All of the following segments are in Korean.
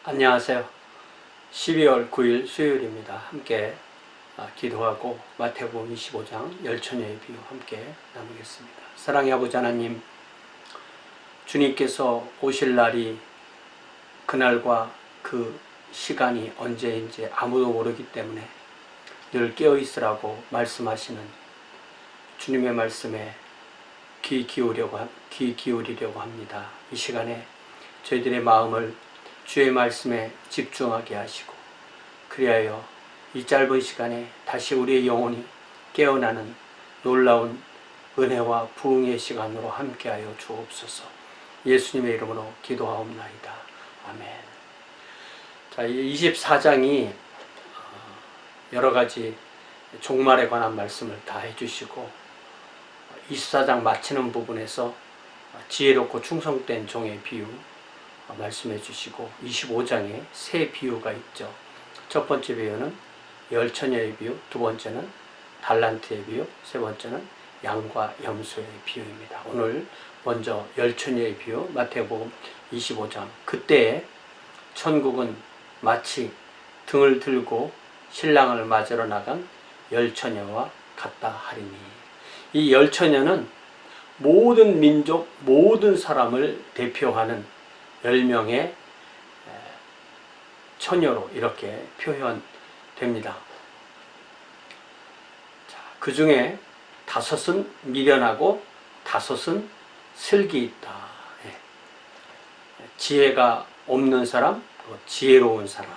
안녕하세요. 12월 9일 수요일입니다. 함께 기도하고 마태복음 25장 열처녀의 비유 함께 나누겠습니다. 사랑의 아버지 하나님, 주님께서 오실 날이 그날과 그 시간이 언제인지 아무도 모르기 때문에 늘 깨어있으라고 말씀하시는 주님의 말씀에 귀 기울이려고 합니다. 이 시간에 저희들의 마음을 주의 말씀에 집중하게 하시고, 그리하여 이 짧은 시간에 다시 우리의 영혼이 깨어나는 놀라운 은혜와 부흥의 시간으로 함께하여 주옵소서. 예수님의 이름으로 기도하옵나이다. 아멘. 자, 24장이 여러 가지 종말에 관한 말씀을 다 해주시고, 24장 마치는 부분에서 지혜롭고 충성된 종의 비유 말씀해 주시고, 25장에 세 비유가 있죠. 첫 번째 비유는 열처녀의 비유, 두 번째는 달란트의 비유, 세 번째는 양과 염소의 비유입니다. 오늘 먼저 열처녀의 비유, 마태복음 25장. 그때 천국은 마치 등을 들고 신랑을 맞으러 나간 열처녀와 같다 하리니. 이 열처녀는 모든 민족, 모든 사람을 대표하는 10명의 처녀로 이렇게 표현됩니다. 그 중에 5은 미련하고 5은 슬기 있다. 지혜가 없는 사람, 지혜로운 사람,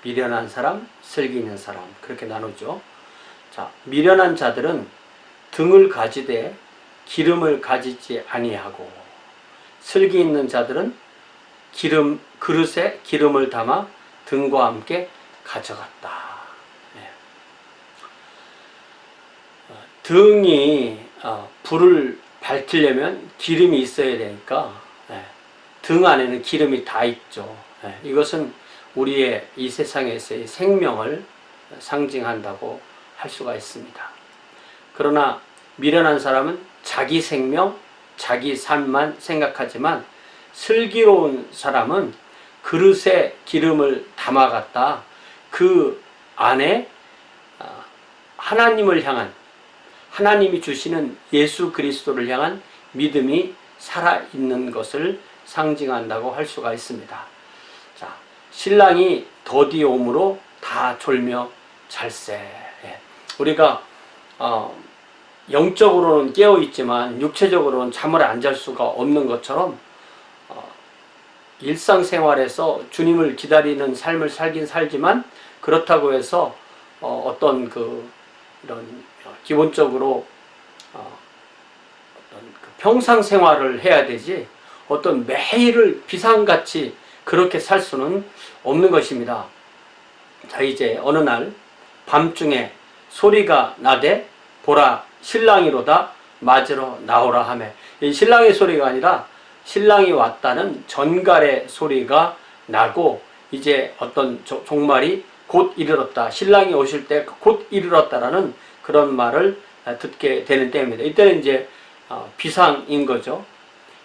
미련한 사람, 슬기 있는 사람, 그렇게 나누죠. 자, 미련한 자들은 등을 가지되 기름을 가지지 아니하고, 슬기 있는 자들은 그릇에 기름을 담아 등과 함께 가져갔다. 등이 불을 밝히려면 기름이 있어야 되니까 등 안에는 기름이 다 있죠. 이것은 우리의 이 세상에서의 생명을 상징한다고 할 수가 있습니다. 그러나 미련한 사람은 자기 생명, 자기 삶만 생각하지만, 슬기로운 사람은 그릇에 기름을 담아갔다. 그 안에 하나님을 향한, 하나님이 주시는 예수 그리스도를 향한 믿음이 살아있는 것을 상징한다고 할 수가 있습니다. 자, 신랑이 더디 오므로 다 졸며 잘세. 우리가 영적으로는 깨어있지만 육체적으로는 잠을 안 잘 수가 없는 것처럼, 일상생활에서 주님을 기다리는 삶을 살긴 살지만, 그렇다고 해서 이런 기본적으로 평상생활을 해야 되지, 매일을 비상같이 그렇게 살 수는 없는 것입니다. 자, 이제 어느 날 밤중에 소리가 나되 보라, 신랑이로다, 맞으러 나오라 하매. 이 신랑의 소리가 아니라 신랑이 왔다는 전갈의 소리가 나고, 이제 종말이 곧 이르렀다, 신랑이 오실 때 곧 이르렀다라는 그런 말을 듣게 되는 때입니다. 이때는 이제 비상인 거죠.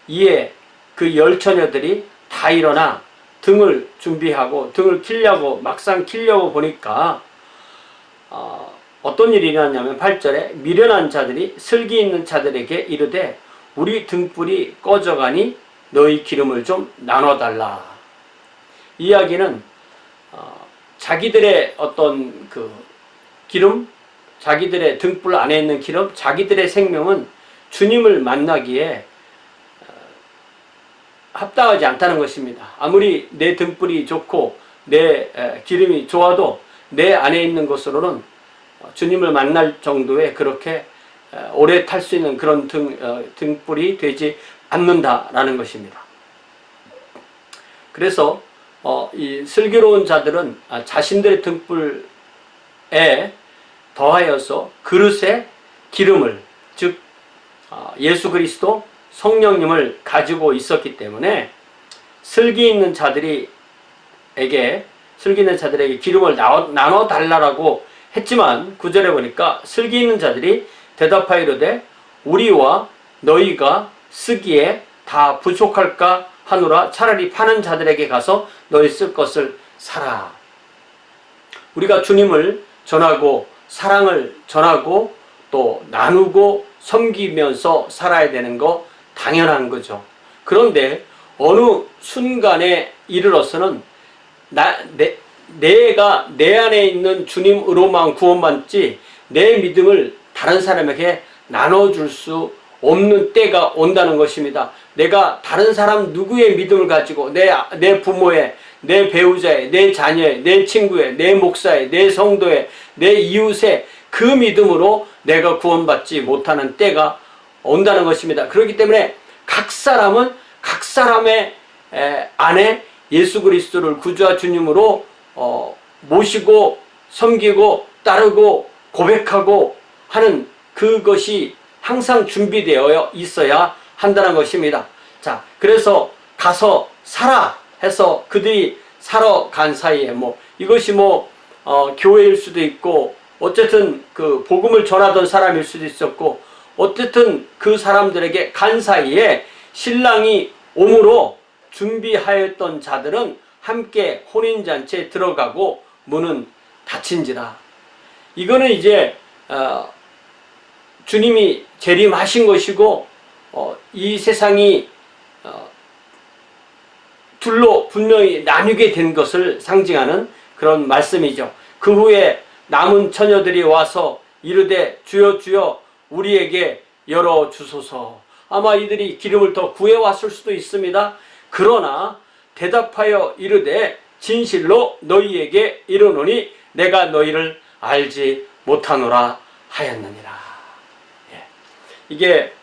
이에 그 열처녀들이 다 일어나 등을 준비하고 등을 켜려고, 막상 켜려고 보니까 어떤 일이 일어났냐면, 8절에 미련한 자들이 슬기 있는 자들에게 이르되 우리 등불이 꺼져가니 너희 기름을 좀 나눠달라. 이 이야기는 자기들의 기름, 자기들의 등불 안에 있는 기름, 자기들의 생명은 주님을 만나기에 합당하지 않다는 것입니다. 아무리 내 등불이 좋고 내 기름이 좋아도 내 안에 있는 것으로는 주님을 만날 정도의 그렇게 오래 탈 수 있는 그런 등불이 되지 않는다라는 것입니다. 그래서 이 슬기로운 자들은 자신들의 등불에 더하여서 그릇에 기름을, 즉 예수 그리스도 성령님을 가지고 있었기 때문에 슬기 있는 자들에게 기름을 나눠 달라고 했지만, 9절에 보니까 슬기 있는 자들이 대답하이르되 우리와 너희가 쓰기에 다 부족할까 하노라. 차라리 파는 자들에게 가서 너희 쓸 것을 사라. 우리가 주님을 전하고 사랑을 전하고 또 나누고 섬기면서 살아야 되는 거 당연한 거죠. 그런데 어느 순간에 이르러서는 내가 내 안에 있는 주님으로만 구원받지 내 믿음을 다른 사람에게 나눠줄 수 없는 때가 온다는 것입니다. 내가 다른 사람 누구의 믿음을 가지고 내 부모의, 내 배우자의, 내 자녀의, 내 친구의, 내 목사의, 내 성도의, 내 이웃의 그 믿음으로 내가 구원받지 못하는 때가 온다는 것입니다. 그렇기 때문에 각 사람은 각 사람의 안에 예수 그리스도를 구주와 주님으로 모시고 섬기고 따르고 고백하고 하는 그것이 항상 준비되어 있어야 한다는 것입니다. 자, 그래서 가서 살아 해서 그들이 사러 간 사이에 이것이 교회일 수도 있고 어쨌든 그 복음을 전하던 사람일 수도 있었고 어쨌든 그 사람들에게 간 사이에 신랑이 오므로 준비하였던 자들은 함께 혼인잔치에 들어가고 문은 닫힌지라. 이거는 이제 주님이 재림하신 것이고 이 세상이 둘로 분명히 나뉘게 된 것을 상징하는 그런 말씀이죠. 그 후에 남은 처녀들이 와서 이르되 주여 주여 우리에게 열어주소서. 아마 이들이 기름을 더 구해왔을 수도 있습니다. 그러나 대답하여 이르되 진실로 너희에게 이르노니 내가 너희를 알지 못하노라 하였느니라. 이게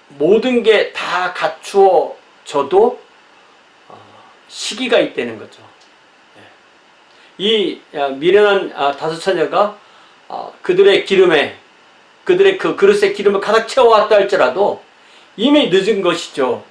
모든 게 다 갖추어져도 시기가 있다는 거죠. 이 미련한 다섯 처녀가 그들의 기름에 그들의 그 그릇에 기름을 가득 채워왔다 할지라도 이미 늦은 것이죠.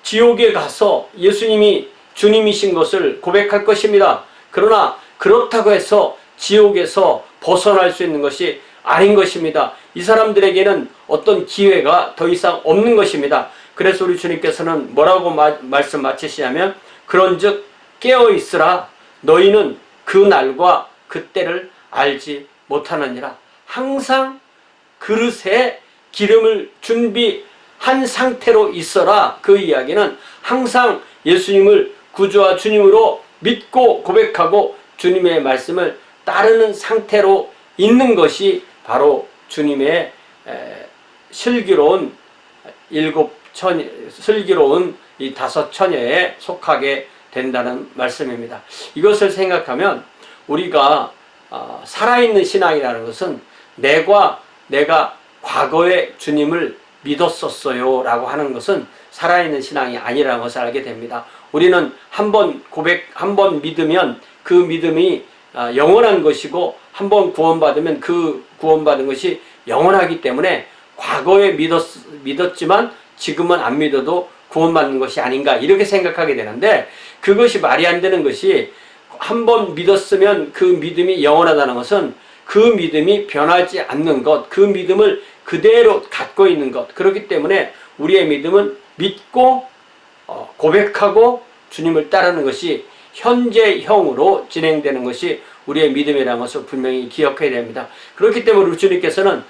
지옥에 가서 예수님이 주님이신 것을 고백할 것입니다. 그러나 그렇다고 해서 지옥에서 벗어날 수 있는 것이 아닌 것입니다. 이 사람들에게는 어떤 기회가 더 이상 없는 것입니다. 그래서 우리 주님께서는 뭐라고 말씀 마치시냐면 그런즉 깨어있으라 너희는 그 날과 그때를 알지 못하느니라. 항상 그릇에 기름을 준비한 상태로 있어라. 그 이야기는 항상 예수님을 구주와 주님으로 믿고 고백하고 주님의 말씀을 따르는 상태로 있는 것이 바로 주님의 슬기로운 슬기로운 이 다섯 처녀에 속하게 된다는 말씀입니다. 이것을 생각하면 우리가 살아있는 신앙이라는 것은 내가 과거에 주님을 믿었었어요 라고 하는 것은 살아있는 신앙이 아니라는 것을 알게 됩니다. 우리는 한번 믿으면 그 믿음이 영원한 것이고 한번 구원받으면 그 구원받은 것이 영원하기 때문에 과거에 믿었지만 지금은 안 믿어도 구원받는 것이 아닌가 이렇게 생각하게 되는데 그것이 말이 안 되는 것이 한번 믿었으면 그 믿음이 영원하다는 것은 그 믿음이 변하지 않는 것, 그 믿음을 그대로 갖고 있는 것. 그렇기 때문에 우리의 믿음은 믿고 고백하고 주님을 따르는 것이 현재형으로 진행되는 것이 우리의 믿음이라는 것을 분명히 기억해야 됩니다. 그렇기 때문에 우리 주님께서는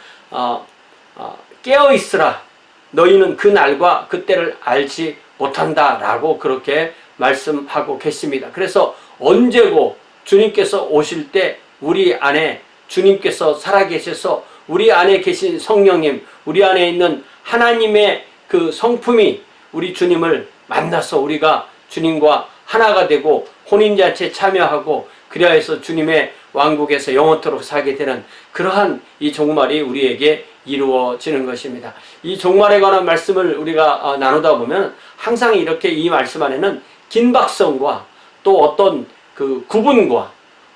깨어있으라 너희는 그 날과 그때를 알지 못한다 라고 그렇게 말씀하고 계십니다. 그래서 언제고 주님께서 오실 때 우리 안에 주님께서 살아계셔서 우리 안에 계신 성령님, 우리 안에 있는 하나님의 그 성품이 우리 주님을 만나서 우리가 주님과 하나가 되고 혼인잔치에 참여하고 그리하여서 주님의 왕국에서 영원토록 살게 되는 그러한 이 종말이 우리에게 이루어지는 것입니다. 이 종말에 관한 말씀을 우리가 나누다 보면 항상 이렇게 이 말씀 안에는 긴박성과 또 어떤 그 구분과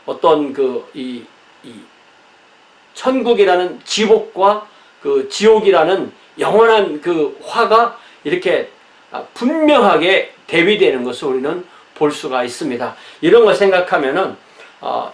어떤 이 천국이라는 지옥과 그 지옥이라는 영원한 그 화가 이렇게 분명하게 대비되는 것을 우리는 볼 수가 있습니다. 이런 걸 생각하면은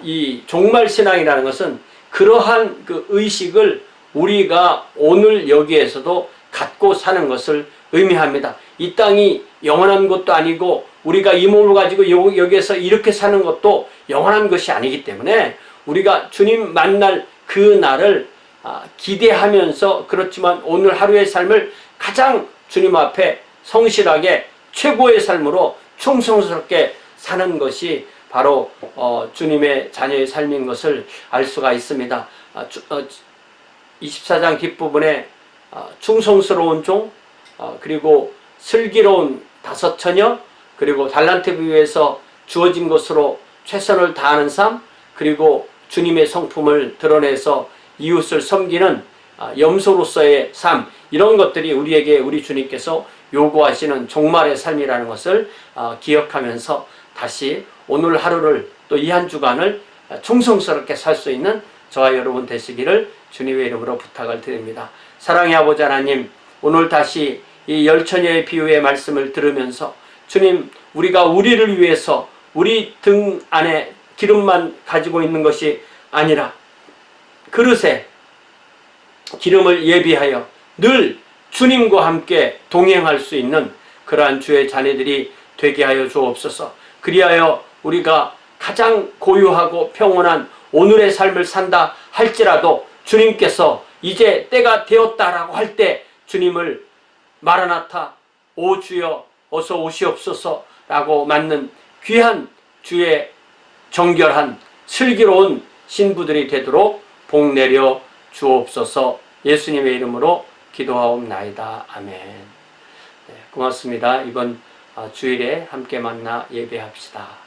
이 종말 신앙이라는 것은 그러한 그 의식을 우리가 오늘 여기에서도 갖고 사는 것을 의미합니다. 이 땅이 영원한 것도 아니고 우리가 이 몸을 가지고 여기에서 이렇게 사는 것도 영원한 것이 아니기 때문에 우리가 주님 만날 그 날을 기대하면서, 그렇지만 오늘 하루의 삶을 가장 주님 앞에 성실하게 최고의 삶으로 충성스럽게 사는 것이 바로 주님의 자녀의 삶인 것을 알 수가 있습니다. 24장 뒷부분에 충성스러운 종, 그리고 슬기로운 다섯 처녀, 그리고 달란트 비유에서 주어진 것으로 최선을 다하는 삶, 그리고 주님의 성품을 드러내서 이웃을 섬기는 염소로서의 삶, 이런 것들이 우리에게 우리 주님께서 요구하시는 종말의 삶이라는 것을 기억하면서 다시 오늘 하루를, 또 이 한 주간을 충성스럽게 살 수 있는 저와 여러분 되시기를 주님의 이름으로 부탁을 드립니다. 사랑의 아버지 하나님, 오늘 다시 이 열처녀의 비유의 말씀을 들으면서 주님, 우리가 우리를 위해서 우리 등 안에 기름만 가지고 있는 것이 아니라 그릇에 기름을 예비하여 늘 주님과 함께 동행할 수 있는 그러한 주의 자녀들이 되게 하여 주옵소서. 그리하여 우리가 가장 고요하고 평온한 오늘의 삶을 산다 할지라도 주님께서 이제 때가 되었다라고 할 때 주님을 마라나타, 오 주여 어서 오시옵소서 라고 맞는 귀한 주의 정결한 슬기로운 신부들이 되도록 복 내려 주옵소서. 예수님의 이름으로 기도하옵나이다. 아멘. 네, 고맙습니다. 이번 주일에 함께 만나 예배합시다.